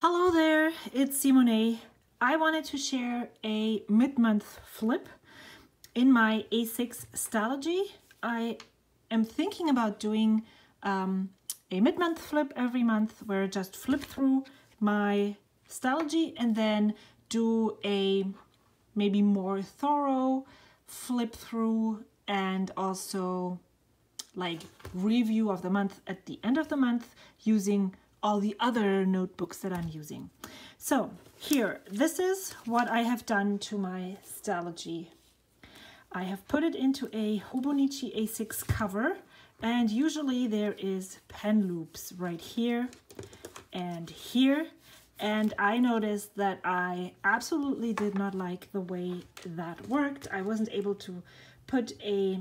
Hello there, it's Simone. I wanted to share a mid-month flip in my A6 Stalogy. I am thinking about doing a mid-month flip every month where I just flip through my Stalogy and then do a maybe more thorough flip through and also like review of the month at the end of the month using all the other notebooks that I'm using. So here, this is what I have done to my Stalogy. I have put it into a Hobonichi A6 cover, and usually there is pen loops right here and here. And I noticed that I absolutely did not like the way that worked. I wasn't able to put a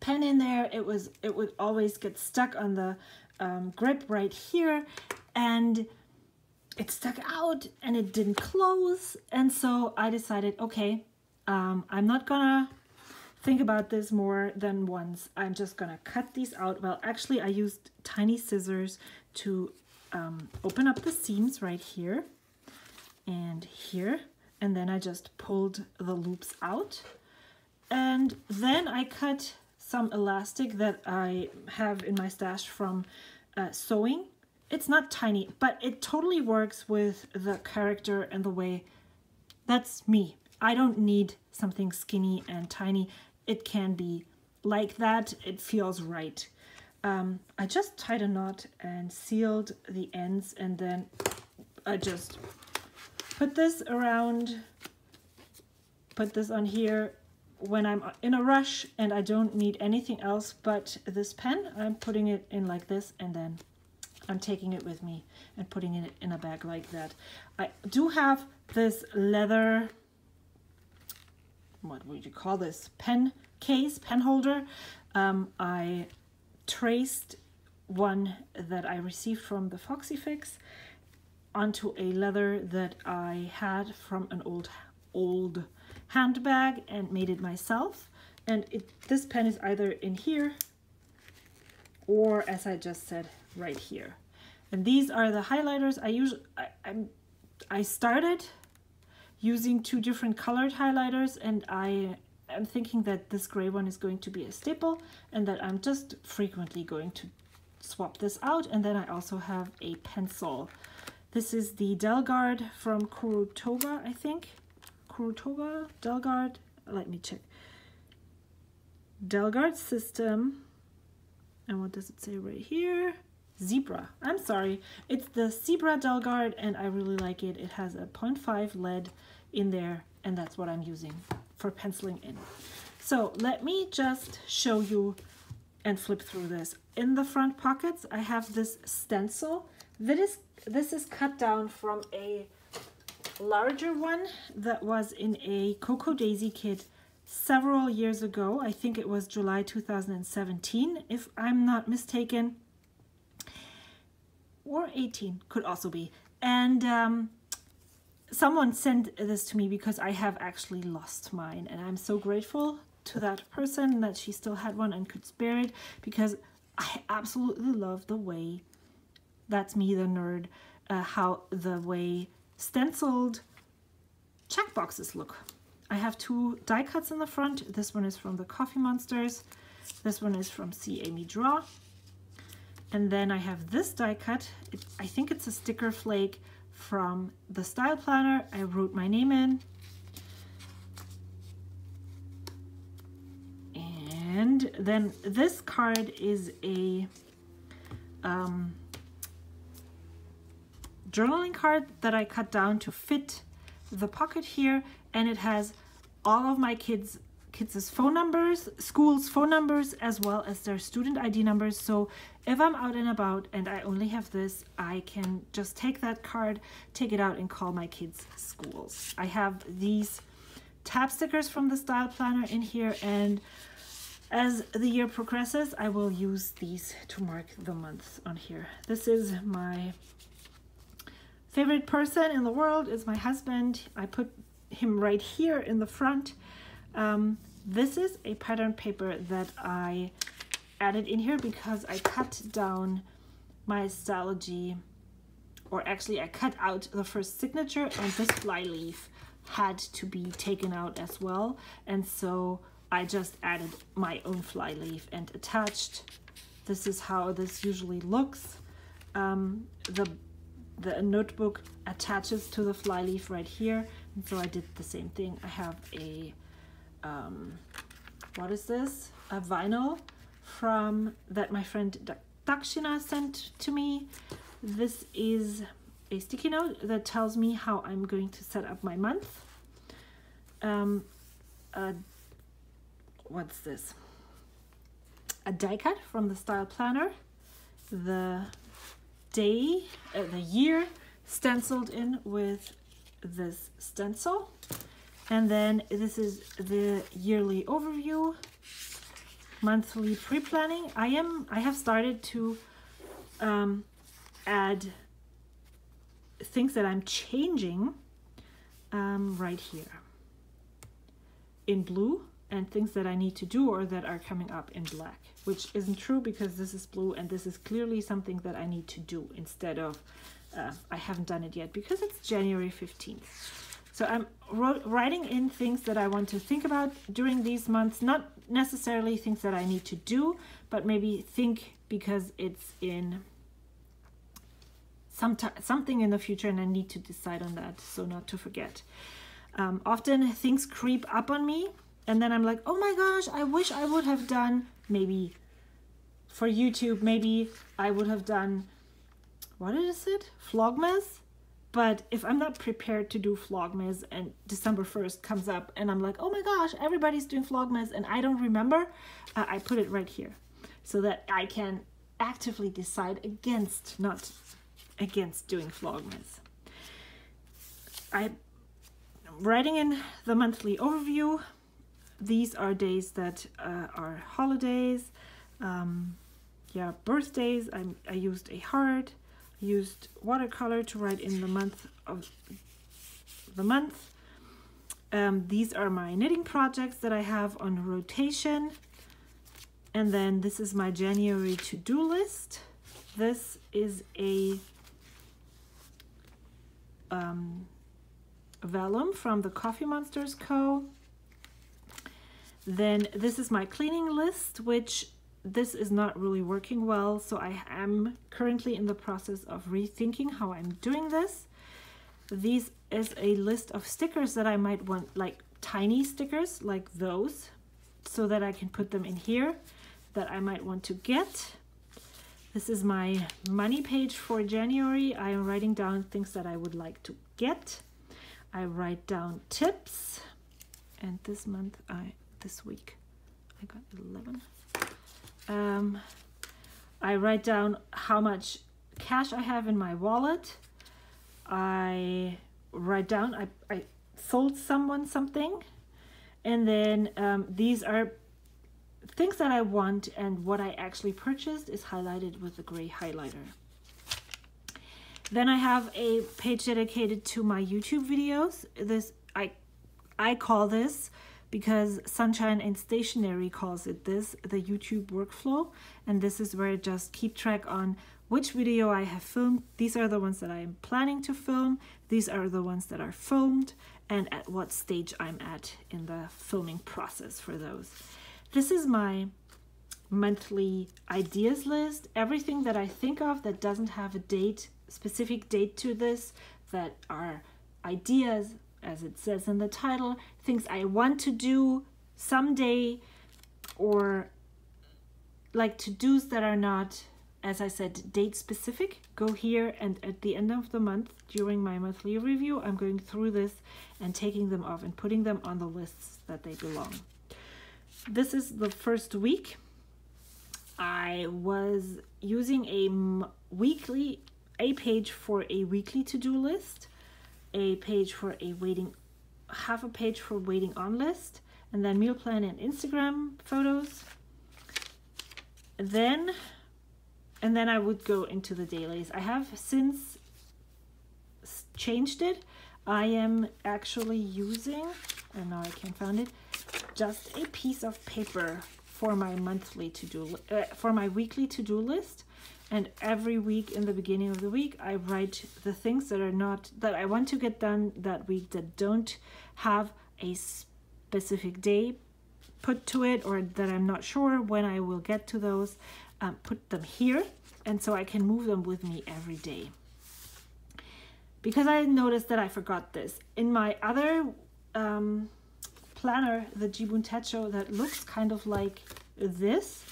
pen in there. It would always get stuck on the grip right here, and it stuck out and it didn't close. And so I decided, okay, I'm not gonna think about this more than once. I'm just gonna cut these out. Well, actually I used tiny scissors to open up the seams right here and here, and then I just pulled the loops out, and then I cut some elastic that I have in my stash from sewing. It's not tiny, but it totally works with the character and the way. That's me. I don't need something skinny and tiny. It can be like that. It feels right. I just tied a knot and sealed the ends, and then I just put this around, put this on here. When I'm in a rush and I don't need anything else but this pen, I'm putting it in like this, and then I'm taking it with me and putting it in a bag like that. I do have this leather, what would you call this, pen case, pen holder. I traced one that I received from the Foxy Fix onto a leather that I had from an old handbag and made it myself. And this pen is either in here or, as I just said, right here. And these are the highlighters. I started using two different colored highlighters, and I am thinking that this gray one is going to be a staple and that I'm just frequently going to swap this out. And then I also have a pencil. This is the Delgard from Kurotoga, I think. Kurotoga, Delgard, let me check. Delgard system, and what does it say right here? Zebra, I'm sorry. It's the Zebra Delgard, and I really like it. It has a 0.5 lead in there, and that's what I'm using for penciling in. So let me just show you and flip through this. In the front pockets, I have this stencil. This is cut down from a larger one that was in a Cocoa Daisy kit several years ago. I think it was July 2017, if I'm not mistaken, or 18, could also be. And someone sent this to me because I have actually lost mine, and I'm so grateful to that person that she still had one and could spare it, because I absolutely love the way, that's me the nerd, how the way stenciled checkboxes look. I have two die cuts in the front. This one is from the Coffee Monsters. This one is from See Amy Draw. And then I have this die cut. I think it's a sticker flake from the Style Planner. I wrote my name in. And then this card is a journaling card that I cut down to fit the pocket here, and it has all of my kids' phone numbers, school's phone numbers, as well as their student ID numbers. So if I'm out and about and I only have this, I can just take that card, take it out, and call my kids' schools. I have these tab stickers from the Style Planner in here, and as the year progresses, I will use these to mark the months on here. This is my favorite person in the world, is my husband. I put him right here in the front. This is a pattern paper that I added in here because I cut down my Stalogy or actually I cut out the first signature, and this fly leaf had to be taken out as well. And so I just added my own fly leaf and attached. This is how this usually looks. The notebook attaches to the fly leaf right here. And so I did the same thing. I have a, what is this? A vinyl that my friend Dakshina sent to me. This is a sticky note that tells me how I'm going to set up my month. What's this? A die cut from the style planner. The day, the year stenciled in with this stencil. And then this is the yearly overview, monthly pre-planning. I have started to add things that I'm changing right here in blue, and things that I need to do or that are coming up in black, which isn't true because this is blue and this is clearly something that I need to do instead of I haven't done it yet because it's January 15th. So I'm writing in things that I want to think about during these months, not necessarily things that I need to do, but maybe think because it's in something in the future and I need to decide on that, so not to forget. Often things creep up on me and then I'm like, oh my gosh, I wish I would have done, maybe for YouTube, maybe I would have done, what is it? Vlogmas? But if I'm not prepared to do Vlogmas and December 1st comes up and I'm like, oh my gosh, everybody's doing Vlogmas and I don't remember, I put it right here so that I can actively decide against, not against doing Vlogmas. I'm writing in the monthly overview. These are days that are holidays, yeah, birthdays. I used a heart, used watercolor to write in the month of the month. These are my knitting projects that I have on rotation. And then this is my January to-do list. This is a vellum from the Coffee Monsters Co. Then this is my cleaning list, which this is not really working well, so I am currently in the process of rethinking how I'm doing this. This is a list of stickers that I might want, like tiny stickers like those, so that I can put them in here that I might want to get. This is my money page for January. I am writing down things that I would like to get. I write down tips, and this week I got 11. I write down how much cash I have in my wallet. I write down I sold someone something, and then these are things that I want, and what I actually purchased is highlighted with a gray highlighter. Then I have a page dedicated to my YouTube videos. This I call this, because Sunshine and Stationery calls it this, the YouTube workflow. And this is where I just keep track on which video I have filmed. These are the ones that I am planning to film. These are the ones that are filmed, and at what stage I'm at in the filming process for those. This is my monthly ideas list. Everything that I think of that doesn't have a date, specific date to this, that are ideas, as it says in the title, things I want to do someday, or like to-dos that are not, as I said, date specific, go here, and at the end of the month, during my monthly review, I'm going through this and taking them off and putting them on the lists that they belong. This is the first week. I was using a page for a weekly to-do list, a page for a half a page for waiting on list, and then meal plan and Instagram photos. And then I would go into the dailies. I have since changed it. I am actually using, and now I can't find it, just a piece of paper for my monthly to-do, for my weekly to-do list. and every week in the beginning of the week I write the things that are not, that I want to get done that week, that don't have a specific day put to it, or that I'm not sure when I will get to those. Put them here, and so I can move them with me every day. Because I noticed that I forgot this. In my other planner, the Jibun Techo, that looks kind of like this,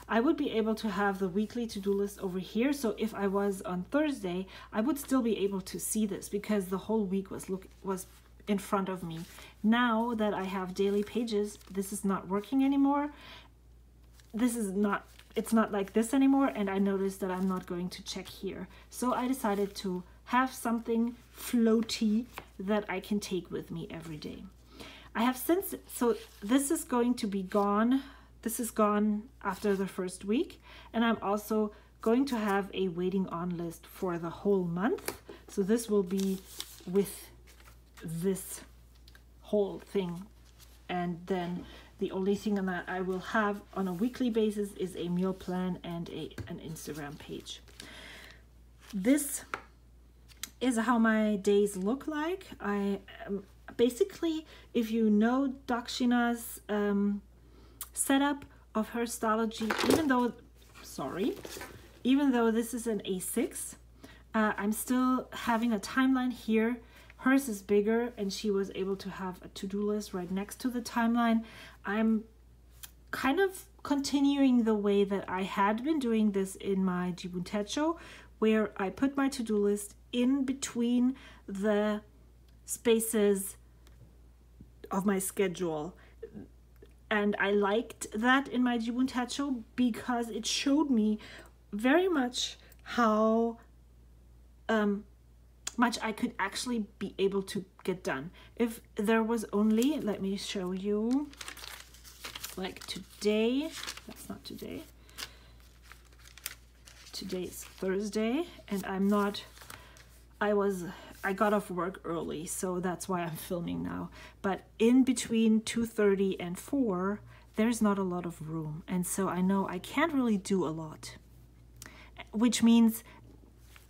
I would be able to have the weekly to-do list over here. So if I was on Thursday, I would still be able to see this because the whole week was in front of me. Now that I have daily pages, this is not working anymore. It's not like this anymore, and I noticed that I'm not going to check here. So I decided to have something floaty that I can take with me every day. I have since, so this is going to be gone. This is gone after the first week, and I'm also going to have a waiting on list for the whole month. So this will be with this whole thing, and then the only thing that I will have on a weekly basis is a meal plan and an Instagram page. This is how my days look like. I basically, if you know Dakshina's setup of her Stalogy, even though this is an A6, I'm still having a timeline here. Hers is bigger, and she was able to have a to-do list right next to the timeline. I'm kind of continuing the way that I had been doing this in my Jibun Techo, where I put my to-do list in between the spaces of my schedule. And I liked that in my Jibun Techo because it showed me very much how much I could actually be able to get done. If there was only, let me show you, like today, that's not today, today's Thursday, and I got off work early, so that's why I'm filming now. But in between 2:30 and 4, there's not a lot of room, and so I know I can't really do a lot, which means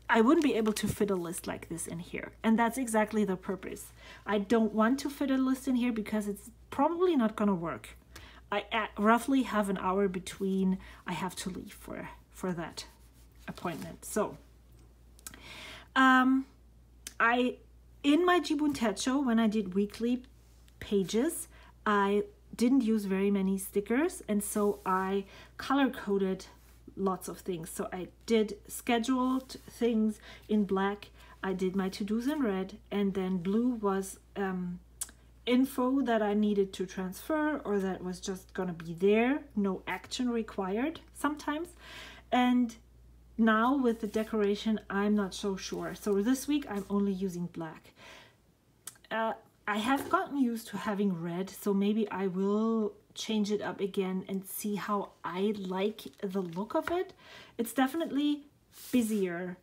I wouldn't be able to fit a list like this in here. And that's exactly the purpose. I don't want to fit a list in here because it's probably not going to work. I roughly have an hour between I have to leave for that appointment. So in my Jibun Techo, when I did weekly pages, I didn't use very many stickers, and so I color coded lots of things. So I did scheduled things in black, I did my to-dos in red, and then blue was info that I needed to transfer or that was just gonna be there, no action required sometimes. And now with the decoration, I'm not so sure. So this week I'm only using black. I have gotten used to having red, so maybe I will change it up again and see how I like the look of it. It's definitely busier,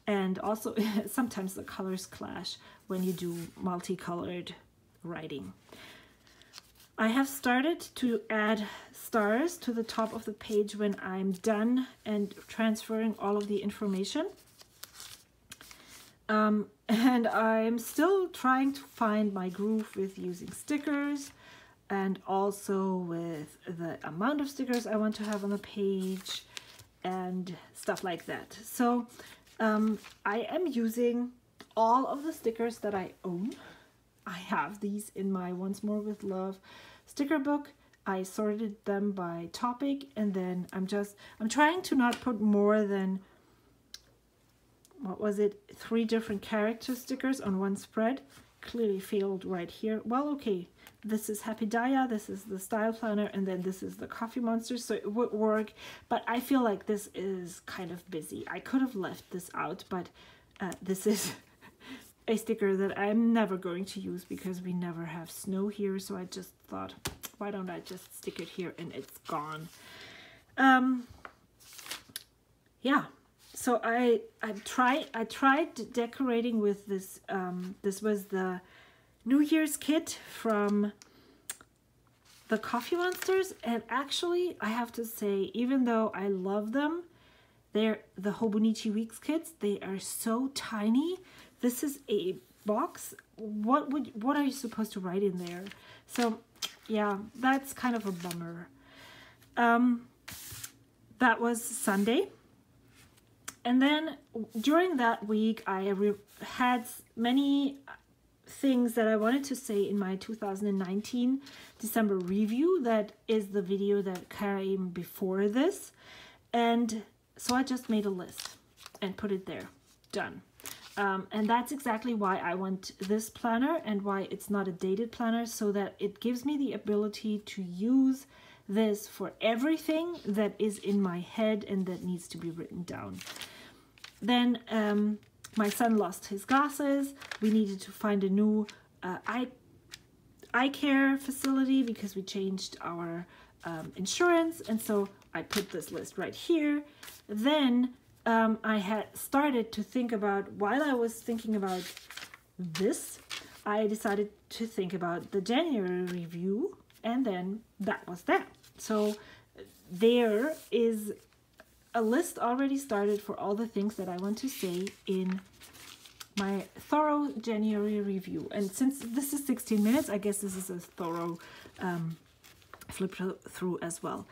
and also sometimes the colors clash when you do multicolored writing. I have started to add stars to the top of the page when I'm done and transferring all of the information. And I'm still trying to find my groove with using stickers, and also with the amount of stickers I want to have on the page and stuff like that. So I am using all of the stickers that I own. I have these in my Once More with Love sticker book. I sorted them by topic, and then I'm trying to not put more than, what was it, 3 different character stickers on one spread. Clearly failed right here. Well, okay, this is Happy Daya, this is the Style Planner, and then this is the Coffee Monster, so it would work, but I feel like this is kind of busy. I could have left this out, but this is a sticker that I'm never going to use because we never have snow here, so I just thought, why don't I just stick it here and it's gone. Yeah. So I tried decorating with this. This was the New Year's kit from the Coffee Monsters, and actually I have to say, even though I love them, They're the Hobonichi Weeks kits. They are so tiny. This is a box. What are you supposed to write in there? So yeah, that's kind of a bummer. That was Sunday. And then during that week, I had many things that I wanted to say in my 2019 December review. That is the video that came before this. And so I just made a list and put it there. Done. And that's exactly why I want this planner and why it's not a dated planner, so that it gives me the ability to use this for everything that is in my head and that needs to be written down. Then my son lost his glasses. We needed to find a new eye care facility because we changed our insurance, and so I put this list right here. Then I had started to think about, while I was thinking about this, I decided to think about the January review, and then that was that. So there is a list already started for all the things that I want to say in my thorough January review. And since this is 16 minutes, I guess this is a thorough flip through as well.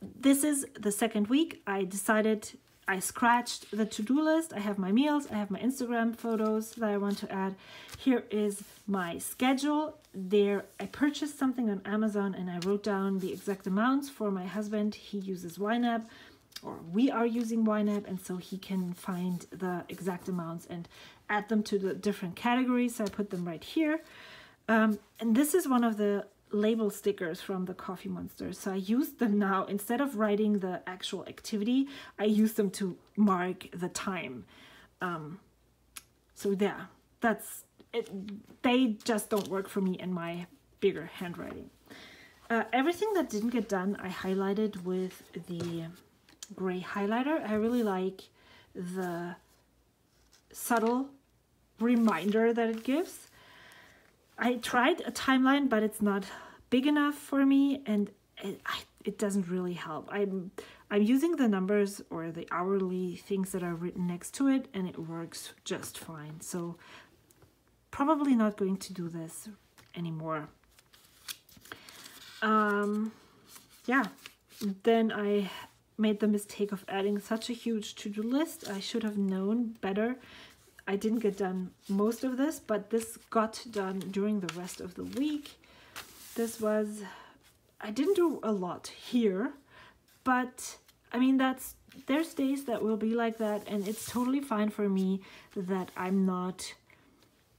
This is the second week. I scratched the to-do list. I have my meals, I have my Instagram photos that I want to add. Here is my schedule. There, I purchased something on Amazon and I wrote down the exact amounts for my husband. He uses YNAB, or we are using YNAB, and so he can find the exact amounts and add them to the different categories. So I put them right here. And this is one of the label stickers from the Coffee Monster. So I use them now. Instead of writing the actual activity, I use them to mark the time. So yeah, that's it. They just don't work for me in my bigger handwriting. Everything that didn't get done, I highlighted with the gray highlighter. I really like the subtle reminder that it gives. I tried a timeline, but it's not big enough for me, and it doesn't really help. I'm using the numbers or the hourly things that are written next to it, and it works just fine. So probably not going to do this anymore. Yeah, then I made the mistake of adding such a huge to-do list. I should have known better. I didn't get done most of this, but this got done during the rest of the week. I didn't do a lot here, but I mean, there's days that will be like that, and it's totally fine for me that I'm not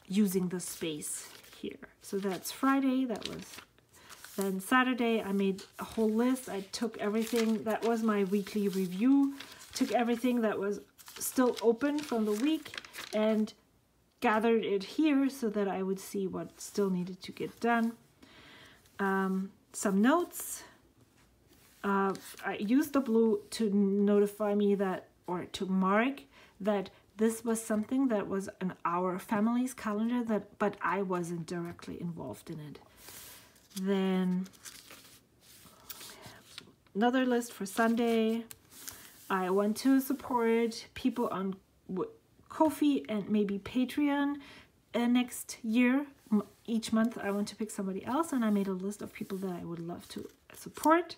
using the space here. So that's Friday. Then Saturday, I made a whole list. I took everything that was my weekly review, took everything that was still open from the week and gathered it here so that I would see what still needed to get done. Some notes. I used the blue to notify me that, or to mark that this was something that was on our family's calendar, but I wasn't directly involved in it. Then another list for Sunday. I want to support people on Ko-fi and maybe Patreon next year. Each month I want to pick somebody else, and I made a list of people that I would love to support.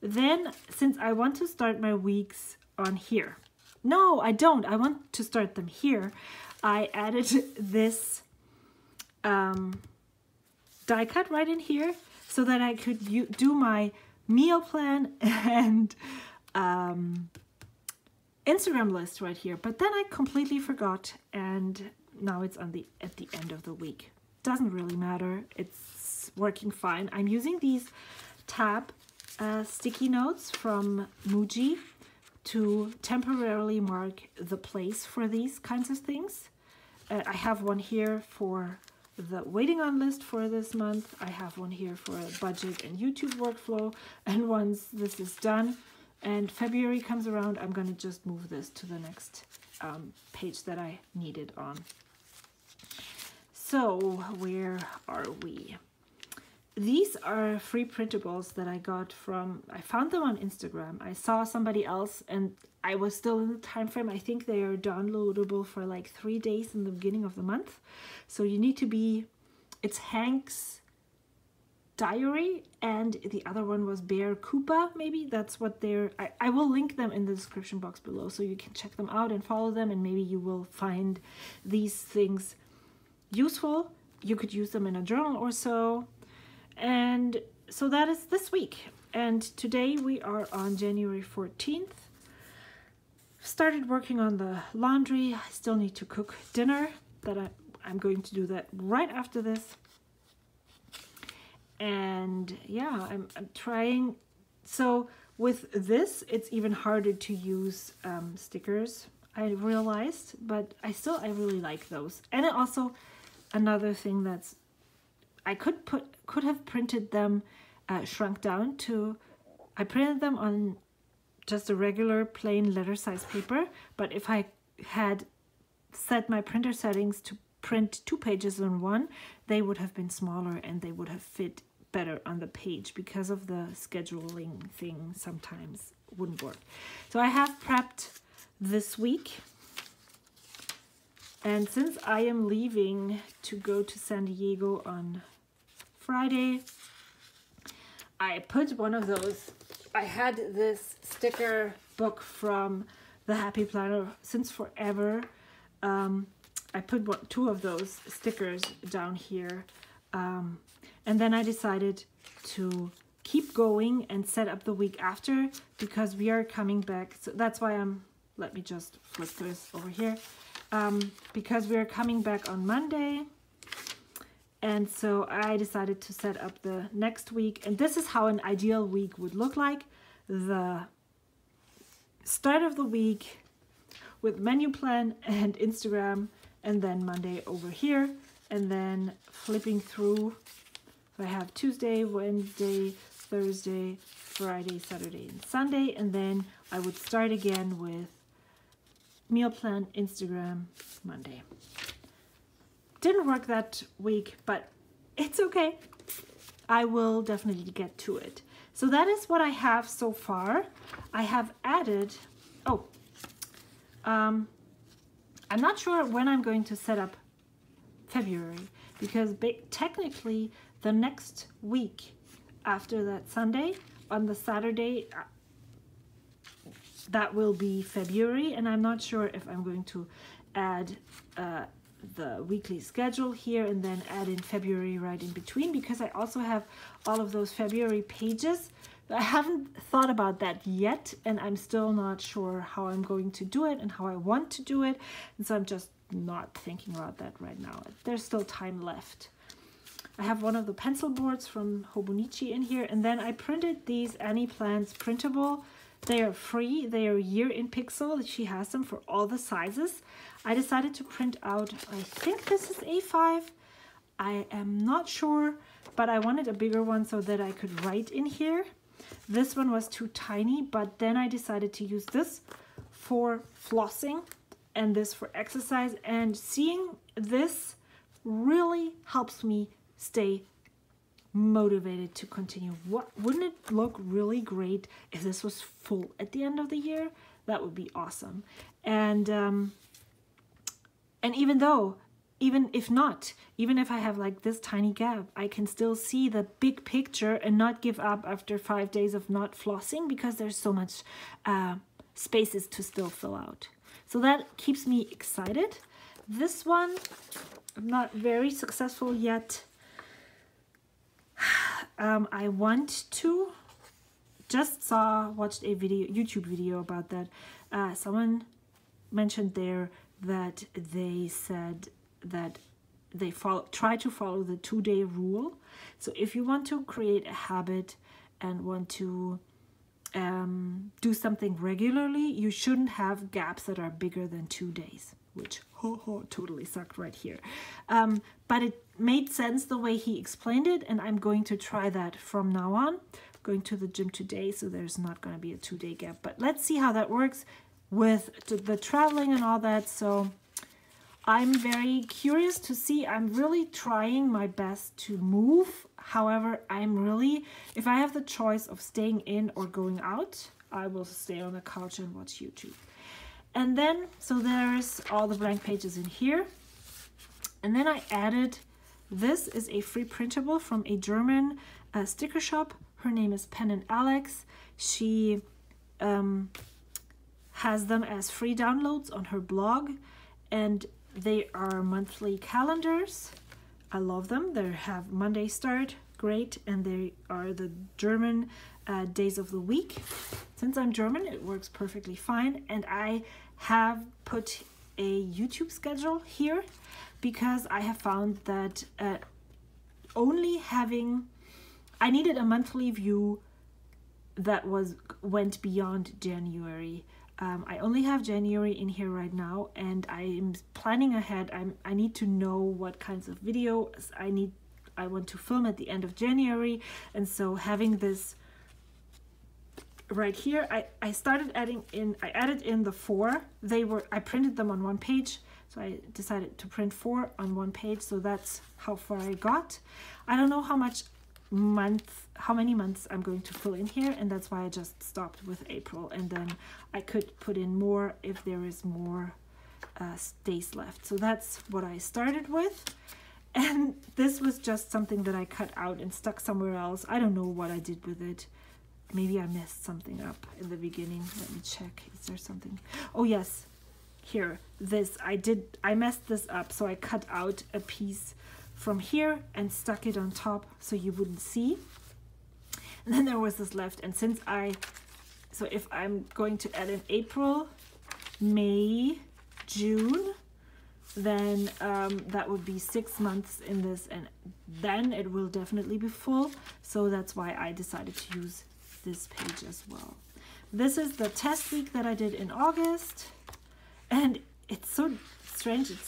Then, since I want to start my weeks on here. No, I don't. I want to start them here. I added this die cut right in here so that I could do my meal plan and Instagram list right here. But then I completely forgot, and now it's at the end of the week. Doesn't really matter. It's working fine. I'm using these tab sticky notes from Muji to temporarily mark the place for these kinds of things. I have one here for the waiting on list for this month. I have one here for a budget and YouTube workflow. And once this is done and February comes around, I'm going to just move this to the next page that I need it on. So where are we? these are free printables that I got from, I found them on Instagram. I saw somebody else and I was still in the time frame. I think they are downloadable for like 3 days in the beginning of the month. So you need to be, it's Hank's Diary, and the other one was Bear Koopa, maybe. That's what they're, I will link them in the description box below so you can check them out and follow them, and maybe you will find these things useful. You could use them in a journal or so. And so that is this week. And today we are on January 14th. Started working on the laundry. I still need to cook dinner. I'm going to do that right after this. And yeah, I'm trying. So with this, it's even harder to use stickers, I realized, but I really like those. And it also, another thing that's, I could have printed them shrunk down to, I printed them on just a regular plain letter size paper, but if I had set my printer settings to print 2 pages on one, they would have been smaller and they would have fit better on the page because of the scheduling thing sometimes wouldn't work. So I have prepped this week, and since I am leaving to go to San Diego on Friday, I put one of those, I had this sticker book from the Happy Planner since forever. I put 2 of those stickers down here, and then I decided to keep going and set up the week after, because we are coming back. So that's why let me just flip this over here, because we are coming back on Monday. And so I decided to set up the next week, and this is how an ideal week would look like. The start of the week with menu plan and Instagram, and then Monday over here, and then flipping through. So I have Tuesday, Wednesday, Thursday, Friday, Saturday, and Sunday, and then I would start again with meal plan, Instagram, Monday. Didn't work that week, but it's okay. I will definitely get to it. So that is what I have so far. I have added, I'm not sure when I'm going to set up February, because technically the next week after that Sunday, on the Saturday, that will be February, and I'm not sure if I'm going to add the weekly schedule here and then add in February right in between, because I also have all of those February pages. I haven't thought about that yet, and I'm still not sure how I'm going to do it and how I want to do it, and so I'm just not thinking about that right now. There's still time left. I have one of the pencil boards from Hobonichi in here, and then I printed these Annie Plans printable. They are free. They are a year in pixel. She has them for all the sizes. I decided to print out, I think this is A5. I am not sure, but I wanted a bigger one so that I could write in here. This one was too tiny, but then I decided to use this for flossing and this for exercise, and seeing this really helps me stay motivated to continue. Wouldn't it look really great if this was full at the end of the year? That would be awesome. And even if I have like this tiny gap, I can still see the big picture and not give up after 5 days of not flossing, because there's so much spaces to still fill out. So that keeps me excited. This one, I'm not very successful yet. I want to, watched a YouTube video about that. Someone mentioned there that they said that they try to follow the 2-day rule. So if you want to create a habit and want to do something regularly, you shouldn't have gaps that are bigger than 2 days, which totally sucked right here. But it made sense the way he explained it, and I'm going to try that from now on. I'm going to the gym today, so there's not going to be a 2-day gap, but let's see how that works with the traveling and all that. So I'm very curious to see. I'm really trying my best to move. However, if I have the choice of staying in or going out, I will stay on the couch and watch YouTube. And then, so there's all the blank pages in here. And then I added, this is a free printable from a German sticker shop. Her name is Pen and Alex. She has them as free downloads on her blog, and they are monthly calendars. I love them. They have Monday start, great, and they are the German days of the week. Since I'm German, it works perfectly fine, and I have put a YouTube schedule here because I have found that I needed a monthly view that went beyond January. I only have January in here right now, and I'm planning ahead. I need to know what kinds of videos I want to film at the end of January, and so having this right here, I added in the 4. I printed them on one page, so I decided to print 4 on one page, so that's how far I got. I don't know how many months I'm going to fill in here, and that's why I just stopped with April, and then I could put in more if there is more days left. So that's what I started with, and this was just something that I cut out and stuck somewhere else. I don't know what I did with it. Maybe I messed something up in the beginning. Let me check. Is there something? Oh yes, here, this. I messed this up, so I cut out a piece from here and stuck it on top so you wouldn't see. And then there was this left, and so if I'm going to add in April, May, June, then that would be 6 months in this, and then it will definitely be full. So that's why I decided to use this page as well. This is the test week that I did in August, and it's so strange. It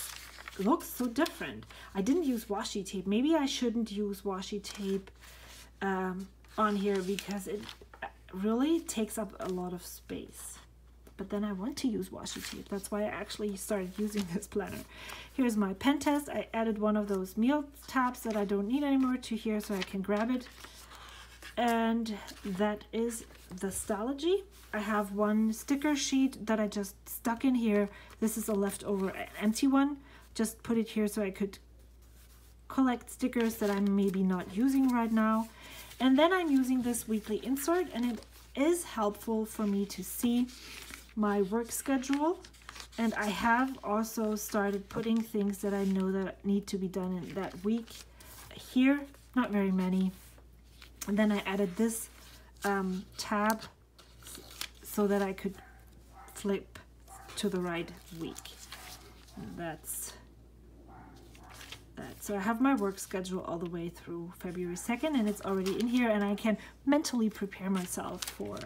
looks so different. I didn't use washi tape. Maybe I shouldn't use washi tape on here because it really takes up a lot of space. But then I want to use washi tape. That's why I actually started using this planner. Here's my pen test. I added one of those meal tabs that I don't need anymore to here so I can grab it. And that is the Stalogy. I have one sticker sheet that I just stuck in here. This is a leftover empty one. Just put it here so I could collect stickers that I'm maybe not using right now. And then I'm using this weekly insert, and it is helpful for me to see my work schedule. And I have also started putting things that I know that need to be done in that week here, not very many. And then I added this tab so that I could flip to the right week. That's that. So I have my work schedule all the way through February 2nd, and it's already in here, and I can mentally prepare myself for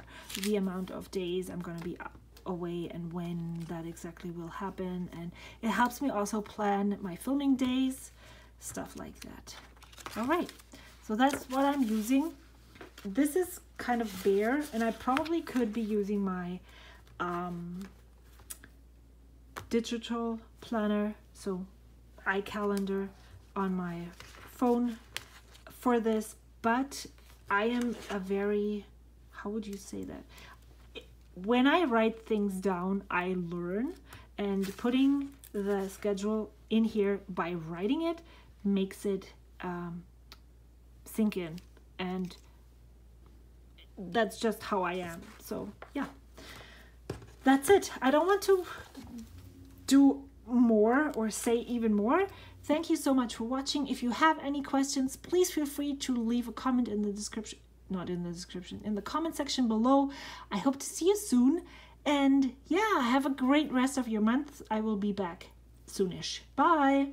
the amount of days I'm going to be away and when that exactly will happen. And it helps me also plan my filming days, stuff like that. All right, so that's what I'm using. This is kind of bare, and I probably could be using my digital planner, so iCalendar on my phone for this, but I am a very, how would you say that? When I write things down, I learn, and putting the schedule in here by writing it makes it sink in, and that's just how I am. So yeah, that's it. I don't want to do more or say even more. Thank you so much for watching. If you have any questions, please feel free to leave a comment in the description, not in the description, in the comment section below. I hope to see you soon, and yeah, have a great rest of your month. I will be back soonish. Bye.